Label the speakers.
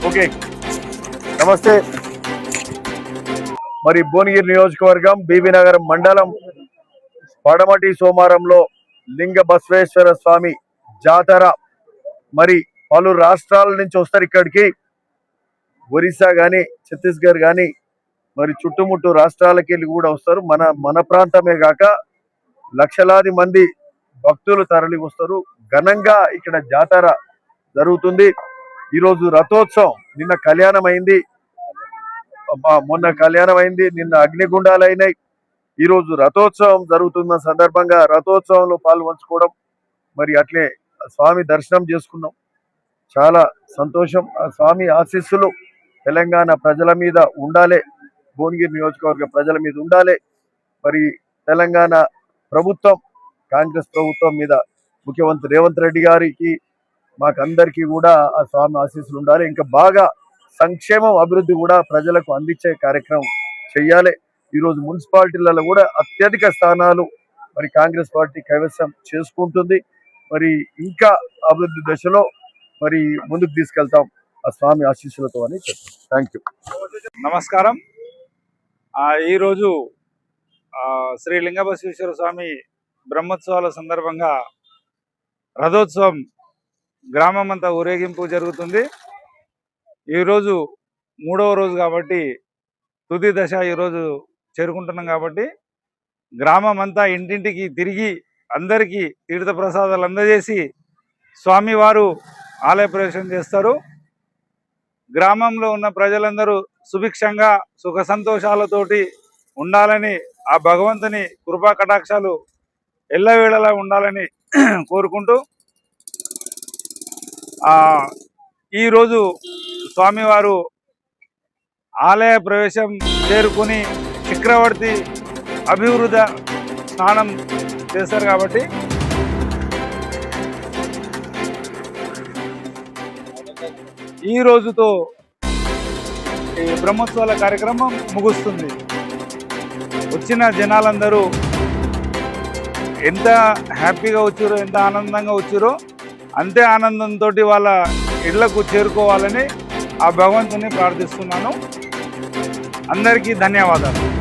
Speaker 1: Okay, నమస్తే. మరి భువనగిరి నియోజకవర్గం బీబీనగరం మండలం పడమటి సోమారంలో లింగ బసవేశ్వర స్వామి జాతర. మరి పలు రాష్ట్రాల నుంచి వస్తారు ఇక్కడికి. ఒరిస్సా కానీ, ఛత్తీస్గఢ్ కానీ, మరి చుట్టుముట్టు రాష్ట్రాలకి వెళ్ళి కూడా వస్తారు. మన ప్రాంతమే కాక లక్షలాది మంది భక్తులు తరలి వస్తారు. ఘనంగా ఇక్కడ జాతర జరుగుతుంది. ఈరోజు రథోత్సవం, నిన్న కళ్యాణం అయింది, మొన్న కళ్యాణం అయింది, నిన్న అగ్నిగుండాలు అయినాయి. ఈరోజు రథోత్సవం జరుగుతున్న సందర్భంగా రథోత్సవంలో పాల్పంచుకోవడం, మరి అట్లే స్వామి దర్శనం చేసుకున్నాం. చాలా సంతోషం. ఆ స్వామి ఆశీస్సులు తెలంగాణ ప్రజల మీద ఉండాలి, భువనగిరి నియోజకవర్గ ప్రజల మీద ఉండాలి. మరి తెలంగాణ ప్రభుత్వం, కాంగ్రెస్ ప్రభుత్వం మీద ముఖ్యమంత్రి రేవంత్ రెడ్డి గారికి, మాకందరికీ కూడా ఆ స్వామి ఆశీస్సులు ఉండాలి. ఇంకా బాగా సంక్షేమం, అభివృద్ధి కూడా ప్రజలకు అందించే కార్యక్రమం చెయ్యాలి. ఈరోజు మున్సిపాలిటీలలో కూడా అత్యధిక స్థానాలు మరి కాంగ్రెస్ పార్టీ కైవసం చేసుకుంటుంది. మరి ఇంకా అభివృద్ధి దశలో మరి ముందుకు తీసుకెళ్తాం ఆ స్వామి ఆశీస్సులతో అని చెప్తాం. Thank you.
Speaker 2: నమస్కారం. ఈరోజు శ్రీ లింగబసవేశ్వర స్వామి బ్రహ్మోత్సవాల సందర్భంగా రథోత్సవం గ్రామం అంతా ఊరేగింపు జరుగుతుంది. ఈరోజు 3వ రోజు కాబట్టి, తుది దశ ఈరోజు చేరుకుంటున్నాం కాబట్టి గ్రామం అంతా ఇంటింటికి తిరిగి అందరికీ తీర్థ ప్రసాదాలు అందజేసి స్వామివారు ఆలయ ప్రవేశం చేస్తారు. గ్రామంలో ఉన్న ప్రజలందరూ సుభిక్షంగా సుఖ సంతోషాలతోటి ఉండాలని, ఆ భగవంతుని కృపా కటాక్షాలు ఎల్లవేళలా ఉండాలని కోరుకుంటూ ఈరోజు స్వామివారు ఆలయ ప్రవేశం చేరుకుని చక్రవర్తి అభివృద్ధి స్నానం చేస్తారు కాబట్టి ఈ రోజుతో ఈ బ్రహ్మోత్సవాల కార్యక్రమం ముగుస్తుంది. వచ్చిన జనాలందరూ ఎంత హ్యాపీగా వచ్చారో, ఎంత ఆనందంగా వచ్చారో అంతే ఆనందంతో వాళ్ళ ఇళ్లకు చేరుకోవాలని ఆ భగవంతుని ప్రార్థిస్తున్నాను. అందరికీ ధన్యవాదాలు.